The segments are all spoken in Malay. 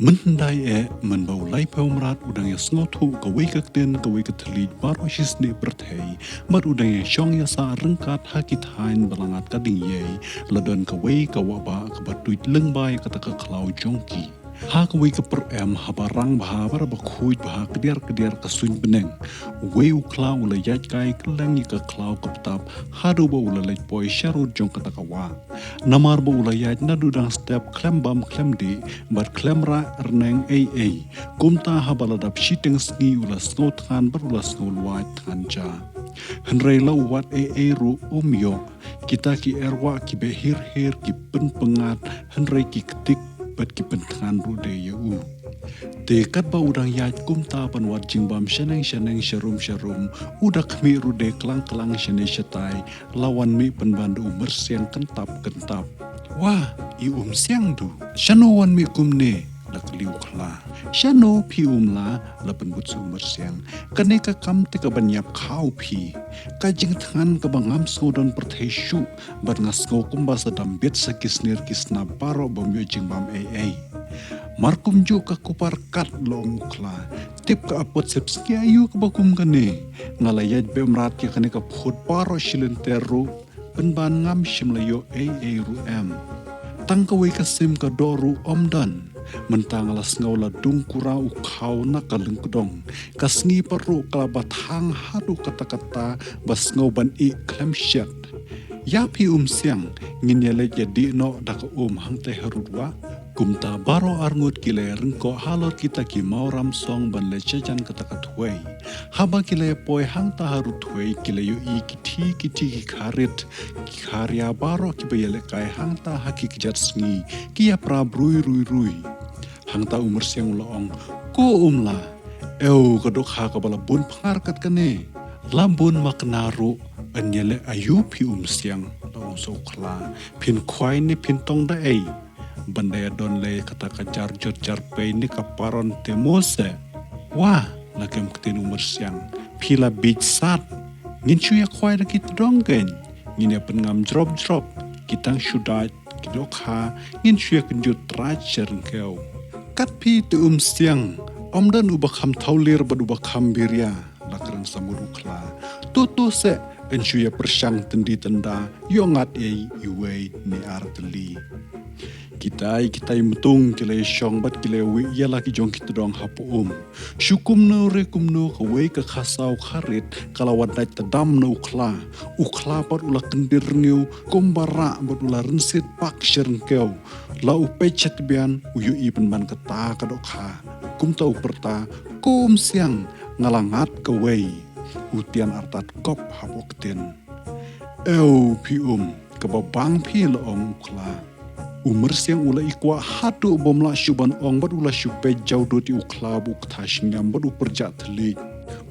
Mendai menbau lai peumrat udang yang sengotu kawai kakten kawai ketelit baru sisne bertei mat udang yang syong ya sa rengkat hakit hain belangat kading yei ladon kawai kawaba kabatuit lengbai kata keklau jongki. Ha kawai keper habarang baha bara bakhuj baha kediar kasuin beneng. Wei uklau ula yaj kai kelangi ke klau kaptap hadu ba ula lej poi syarud jong kata kawa. Namar ba ula yaj nadudang step klem bam klem di bar klem ra erneng ei. Kumta habaladap shiteng sngi ula sngot kan bar ula sngot waj tan ja. Henrei lau wat ru umyo kita ki erwa ki behir ki pen pengat henrei ki ketik bat ki pentangan rude yau. Dekat ba udang yaj kumta panwat jingbam sheneng sharum udah kami rude kelang shene shatai lawan mi penbandu mersiang kentap. Wah, i siang du. Shano wan mi kumne lak liu kla. Shano pi la la penbut sumber siang. Kaneka kam te ka banyap kau pi. Kajing tangan ka bangam sodon perteshu bat ngasgo kumba sedam bet sakisnir kisna baro bomyo jingbam ei. Markum jo ka kupar kat long kla. Tip ka apot sepski ayu ka bakum kane. Ngalayaj bemrat ya kane ka phut baro shilenteru penban ngam shimlayo ei ru em. Tangkawai kasim ka doru omdan. Mentang alas ngaula dung kurau kau nak kaleng kudong. Kasngi paru kalabat hang hadu kata-kata bas ngauban i klem syat. Yapi siang nginyale jadi no dak hang teh harudwa. Kumta baro arngut kile rengko halor kita ki mauram song ban lecejan kata-kata huay. Haba kile poi hang ta harut huay kile yu i kiti ki karit ki karya baro ki bayale kai hang ta haki kijat sngi kia prab rui. Hang ta umur siang loong ko la kadok ha kabala bun pangarkat kane lambun maknaru anyele ayu pi siang laong sokla pin kwai ni pin tong da ei bandaya don le kata kajar jar pe ni kaparon temose wah lakem ketin umur siang pila beach sat ngin chuya kwai da kit donggen ngin ya pengam drop kitang syudat kidok ha ngin chuya kenjut raj serengkeu kat pi te siang omdan ubakam taulir bad ubakam birya lakaran samurukla tutu se ensuya persyang tendi tenda yongat iwe ni arteli kita metung kile syong bat kile wi yala ki jong kita dong hapu syukum no rekum no kawai ke khasau kharit kalawan dai tadam no ukla pat ula kendir ngiu kombara bat ula rensit pak syerengkeu la upe chat bian uyu iben man kata kadok ha kum tau perta kum siang ngalangat kawai utian artat kop hapokten pi kebabang pi loong ukla umur siang ula ikwa hadu bomla syuban ong bad ula syupe jau do ti ukla buk thashingam bad uperjat thli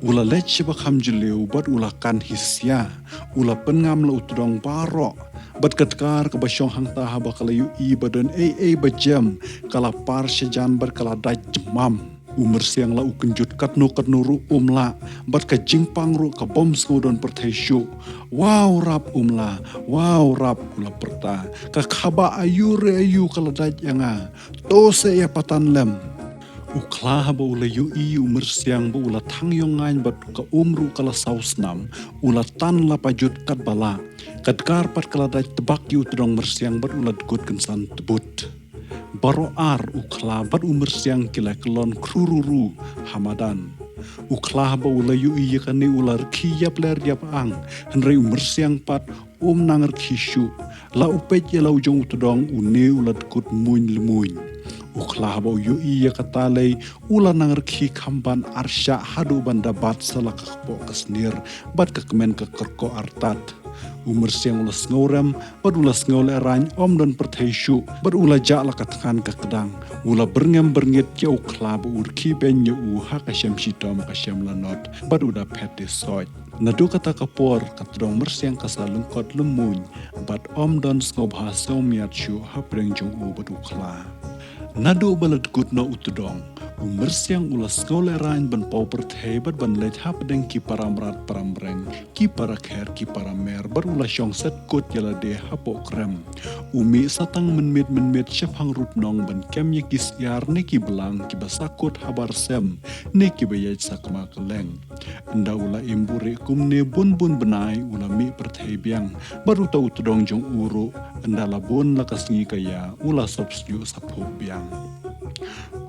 ula lech bakam jeleu bad ula kan hisya ula pengam la utdong baro bad katkar ke basyong hang ta bakala yu i badan bajam kala par sejan bar kala daj jemam umur siang la ukenjut katno ru la bat ka jingpang ru ka bom skodon pertesyu wow rap ula perta ka khaba ayu kala daj yanga to se ya patan lem ukla ba ula yu i umur siang ba ula thang yongain bat ka umru kala sausnam ula tan la pajut kat bala katkar pat kala daj tebak yu tudong mersiang bat ula gut kensan tebut baro ukla bat umur siang kila kelon krururu hamadan ukla ba ula yu iya kani ular kiyap ler yap ang henrei umur siang pat nanger kishu la upet ya lau jong utodong ulat kut lemuin ukla ba yu iya katalei ula nanger ki kamban arsya hadu banda bat salakak po kasnir bat kemen kekerko artat umur siang ula ngorem bad ula ngole rany dan pertesyu bad ula jala katkan ke kedang ula berngit ya ukla ba urki benye ha kasyam shitom kasyam lanot bad uda pete soit nadu kata kapor katdong mersiang kasalungkot lemuny bad dan ngobha somiat syu ha preng jong bad ukla nadu balad kutno utudong Umersiang ulas ngolerain ban pau berthebat ban lej hap deng ki paramrat paramreng ki para kher ki para mer bar ulas syong set kot yala de hapo krem umi satang menmit syafang rut nong ban kem ye kis yar ne ki belang ki basakot habar sem ne ki bayaj sakma keleng enda ula imburi kumne bun benai ula mi berthebiang baru tau tudong jong uru enda labun lakas ngi kaya ula sobsyu sapo biang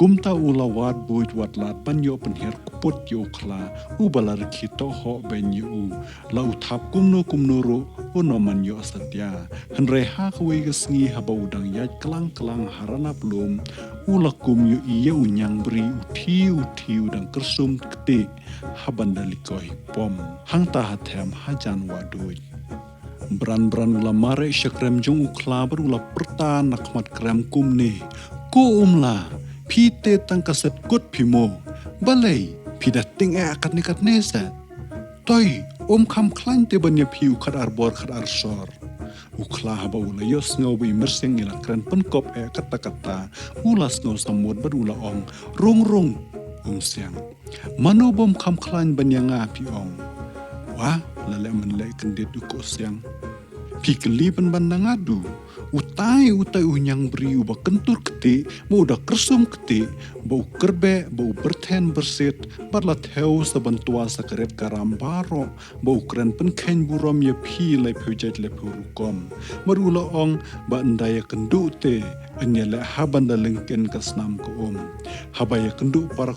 Kumta ula wad buit wat lat panyo penher kuput yo kla ubalar kito ho benyu la utap kumno ro unoman yo satya henre ha kwe gesngi haba udang yaj kelang harana belum ula kum yo iya unyang beri uti udang kersum kete habanda likoi pom hang ta hatem hajan waduj Beran ula mare syakrem jong ukla ula perta nakmat krem kumne ko umla Pite tangkaset kut pimo, balai pidat ting akat nikat nesa. Toy, kam klan te banya piu kat arbor kat arsor. Uklah haba ula yos ngau bi merseng ila kran penkop kata-kata, ulas ngau samud berula ong, rung siang. Mano bom kam klan banya ngapi ong. Wah, lele menlek kendit uko siang. Pikeli bandang adu, utai unyang beri uba kentur kete, mau udah kersum kete, bau kerbe, bau berten berset, barlat heu sabantua sakaret karam baro, bau keren penken burom ya pi lai pujat lai purukom, marula ong ba ndaya kendu te, anyala habanda lengken kasnam ko habaya kendu para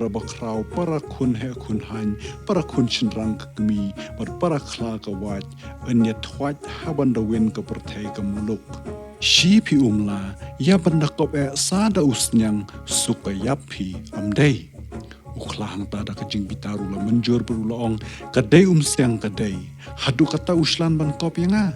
bakrau, para kun he kun han, para kun chinrang kemi, para kla kawaj, anya twaj habanda wen ke pertai ke muluk. Shipi umla, ya benda kop sada usnyang suka yapi amdei. Uklah tada kejing bitaru la menjur berulaong kadai siang kadai. Hadu kata uslan ban kop yang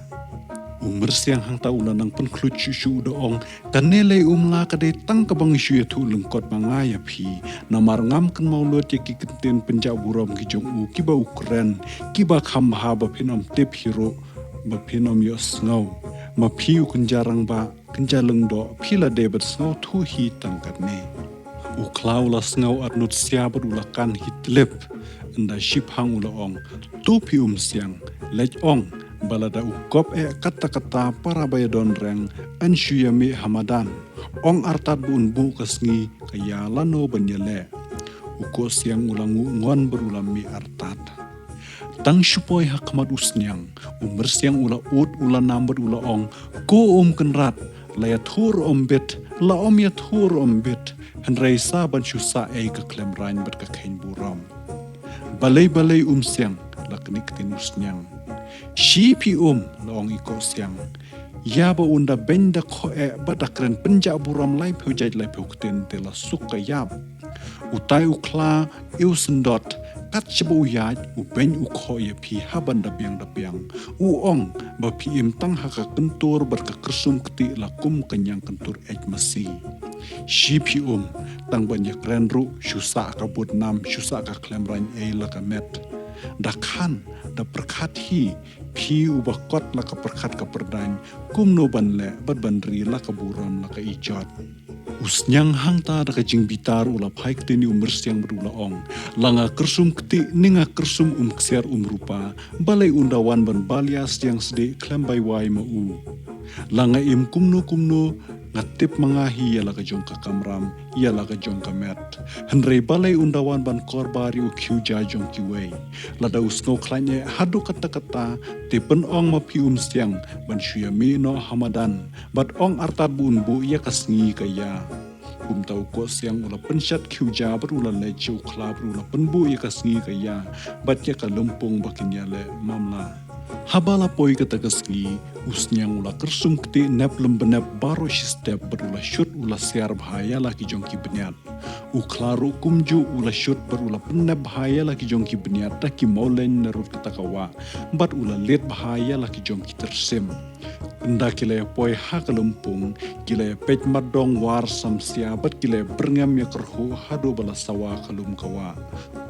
siang hang tau lanang penklut syusyu doong kanele umla kadai tang kabang syuya tu lengkot bangaya pi namar ngam kan maulot ya ki kenten penjak buram ki jong kiba ukren kiba kham haba pinom tip hero bapinom yos ngau ma piu kunjarang ba kunjaleng do pila debet ngau tu hi tangkat ne uklau las ngau adnut siabat ulakan hitlip enda shiphang ulaong tu pium siang lej ong balada ukop kata-kata para bayadon reng ansyuyami hamadan ong artat bu kesngi kaya lano banyele uko siang ulangu ngon berulami artat Tang syupoi hakmat usnyang, siang ula ula namber ula ong, ko kenrat, la ya thur bet, la ya thur bet, henrei saban syusa ke klem rain bet ke kain buram. Balai siang, la kenik tin usnyang. Shipi la ong iko siang. Ya ba unda benda ko badakren penjak buram lai pujaj lai pukten te la suka yap. Utai ukla sendot, kat cebu yaj ben ukho ya pi haban dapiang uong ba pi tang haka kentur berka kersum keti lakum kenyang kentur masi shipi tang banyak renru syusa kabut nam syusa ka klemran la kamet dakhan da perkat hi pi ubakot la ka perkat ka perdan kumno banle badbanri la ka buram la ka ijat Usnyang hang ta da kajing bitar ula paik tini siang berula ong. Langa kersum keti ninga kersum ksiar rupa. Balai undawan ban balias yang sede klembai wai mau. Langa kumno ngatip mangahi yala ka jong ka kamram yala ka jong ka met. Henrei balai undawan ban korbari ukiu jajong kiwei. Lada usno klanye hadu kata-kata te pen ong mapi siang ban syuyami no hamadan. Bat ong artat bu ya kasngi kaya. Tau ko siang ula pensyat kiuja berula lejo kla berula penbu ya kasngi kaya. Bat ya ka lempung bakin yale mamla. Habala poi kata kasngi usnyang ula kersum keti nep lembenep baro step berula syut ula siar bahaya laki jongki benyat. Uklaru kumju ula syut berula penep bahaya laki jongki benyat taki maulen nerut ketakawa. Bat ula let bahaya laki jongki tersim. Enda kila poi ha kelempung, kila pej madong war samsia, bat kila berngam ya kerhu hado bala sawa kalum kawa.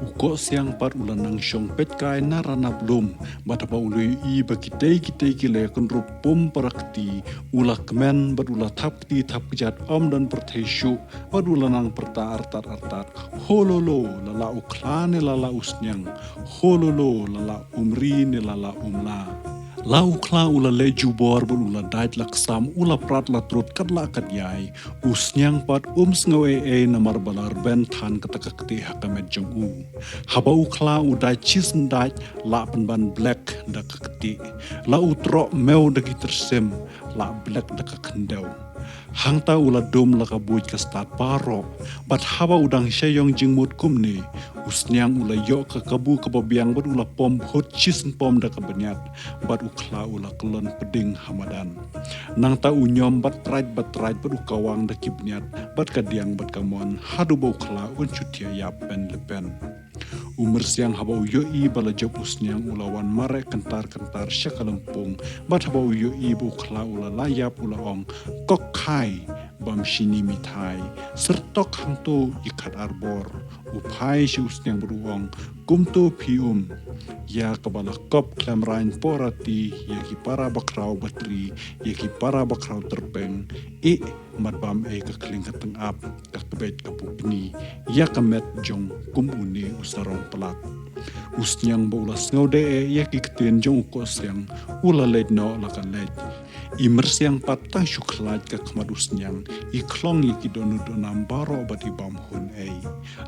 Uko siang par ulan nang syong pej kai narana blum, bat apa ului i bakitei kila kenru berupum perakti ulah kemen berulah tapti tap kejat om dan pertesu berulah nang perta artat hololo lala uklane lala usnyang hololo lala umri ni lala umla lau kla ula leju bor ula dait laksam ula prat la trut kadla kadyai usnyang pat sngawe namar balar ben than katakakti hakamet jong haba ukla udai chisn dait la ban black da kakti la utro meu da gitersem la black da kakendau hangta ula dom la kabuj ka stat paro bat haba udang syayong jingmut kumni usnyang ula yo ka kabu kababiang bat ula pom hot chisn pom da kabanyat bat ukla ula kelon peding hamadan nang ta unyom bat right bat ukawang da kibnyat bat kadiang bat kamon hadu bau kla un chutia yap ben lepen umur siang haba uyo i bala job usnyang ulawan mare kentar syakalampung bat haba uyo i bu kla ula layap ula ong kok kai bam shini mitai sertok hangto ikat arbor upai si usnyang beruang kumto pium ya kebala kop klamrain porati ya ki para bakrau batri ya ki para bakrau terbeng madbam ke keling kateng ap ka kebet kapupni ya kamet jong kumuni usarong pelat usnyang baulas ngode ya ki ketien jong ukosyang ula led no lakan led imersiang patang syuklat ka kemadusnyang iklong yaki donu donam baro bati bam hun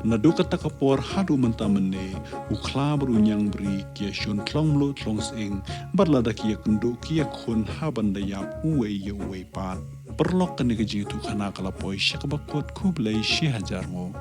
nadu kata kapor hadu mentamene ukla berunyang beri kia syun tlong lo tlong sing barlada kia kendu kia kun haban dayap uwe pat perlok kene kejitu kana kalapoi syakabakot kublai 6,000